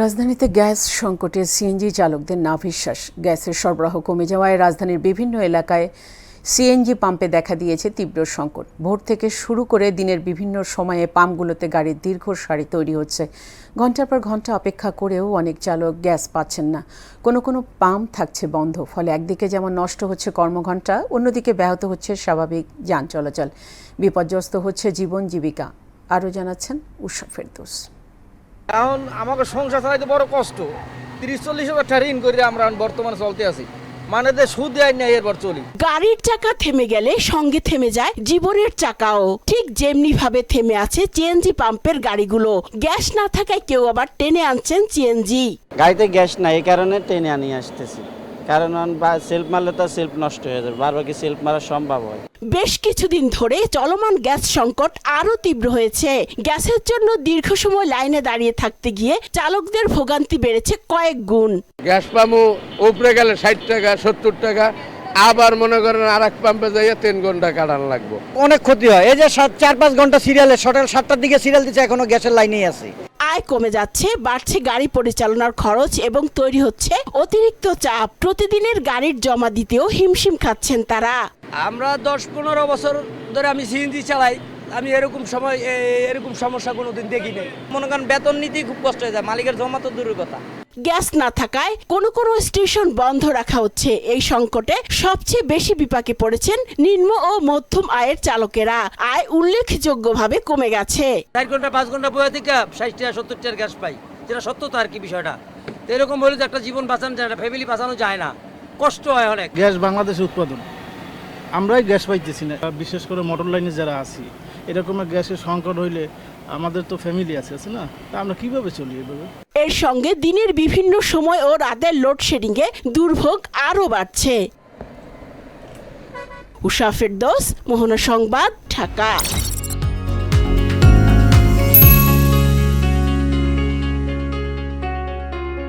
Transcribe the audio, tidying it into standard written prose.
রাজধানীতে গ্যাস সংকটে সিএনজি চালকদের নাভিশ্বাস। গ্যাসের সরবরাহ কমে যাওয়ায় রাজধানীর বিভিন্ন এলাকায় সিএনজি পাম্পে দেখা দিয়েছে তীব্র সংকট। ভোর থেকে শুরু করে দিনের বিভিন্ন সময়ে পাম্পগুলোতে গাড়ির দীর্ঘ সারি তৈরি হচ্ছে। ঘন্টার পর ঘন্টা অপেক্ষা করেও অনেক চালক গ্যাস পাচ্ছেন না। কোনো কোনো পাম্প থাকছে বন্ধ, ফলে একদিকে যেমন নষ্ট হচ্ছে কর্মঘণ্টা, অন্যদিকে ব্যাহত হচ্ছে স্বাভাবিক যান চলাচল। বিপর্যস্ত হচ্ছে জীবন জীবিকা। আরও জানাচ্ছেন উষা ফেরদৌস। এখন আমাকে সংসার চালাইতে বড় কষ্ট। ৩০-৪০ হাজার টাকা ঋণ করে আমরা বর্তমানে চলতে আছি, মানে সুদ দেয় না, এরপর চলি। গাড়ির চাকা থেমে গেলে সঙ্গে থেমে যায় জীবনের চাকাও। ঠিক যেমনি ভাবে থেমে আছে সিএনজি পাম্পের গাড়িগুলো। গ্যাস না থাকায় কেউ আবার টেনে আনছেন সিএনজি। গাড়িতে গ্যাস নাই, এই কারণে টেনে আনিয়ে আসতেছি। কারণ সেলফ মারলে তো সেলফ নষ্ট হয়ে যাবে, বারবার কি সেলফ মারা সম্ভব হয়? বেশ কিছুদিন ধরে চলমান গ্যাস সংকট আরো তীব্র হয়েছে। গ্যাসের জন্য দীর্ঘ সময় লাইনে দাঁড়িয়ে থাকতে গিয়ে চালকদের ভোগান্তি বেড়েছে কয়েক গুণ। গ্যাস পাম্প উপরে গেলে ৬০ টাকা ৭০ টাকা, আবার মনে করেন আর এক পাম্পে যাইয়া ৩ ঘন্টা কাটানো লাগবে। অনেক ক্ষতি হয়। এই যে ৪-৫ ঘন্টা সিরিয়ালে, সকাল ৭টার দিকে সিরিয়াল দিচ্ছে, এখনো গ্যাসের লাইনেই আছে। আয় কমে যাচ্ছে, বাড়ছে গাড়ি পরিচালনার খরচ এবং তৈরি হচ্ছে অতিরিক্ত চাপ। প্রতিদিনের গাড়ির জমা দিতেও হিমশিম খাচ্ছেন তারা। আমরা ১০-১৫ বছর ধরে আমি সিএনজি চালাই, আমি এরকম সমস্যা কোনোদিন দেখিনি। মনে করেন বেতন নিতেই খুব কষ্ট হয়ে যায়, মালিকের জমা তো দূরের কথা। গ্যাস না থাকায় কোনো কোনো স্টেশন বন্ধ রাখা হচ্ছে। এই সংকটে সবচেয়ে বেশি বিপাকে পড়েছেন নিম্ন ও মধ্যম আয়ের চালকেরা। আয় উল্লেখযোগ্যভাবে কমে গেছে। ৪ ঘন্টা ৫ ঘন্টা বয়ে থেকে ৬০ টাকা ৭০ টাকার গ্যাস পাই, যেটা সত্য তো আর কি বিষয়টা। তো এরকম হলে তো একটা জীবন বাঁচানো যায় না, ফ্যামিলি বাঁচানো যায় না, কষ্ট হয় অনেক। গ্যাস বাংলাদেশে উৎপাদন, আমরাই গ্যাস পাইতেছি না। বিশেষ করে মোটর লাইনে যারা আছি, এরকম গ্যাসের সংকট হইলে আমাদের তো ফ্যামিলি আছে না, তা আমরা কিভাবে চলি এভাবে? এর সঙ্গে দিনের বিভিন্ন সময় ও রাতের লোডশেডিংয়ে দুর্ভোগ আরও বাড়ছে। উষা ফেরদৌস, মোহনা সংবাদ, ঢাকা।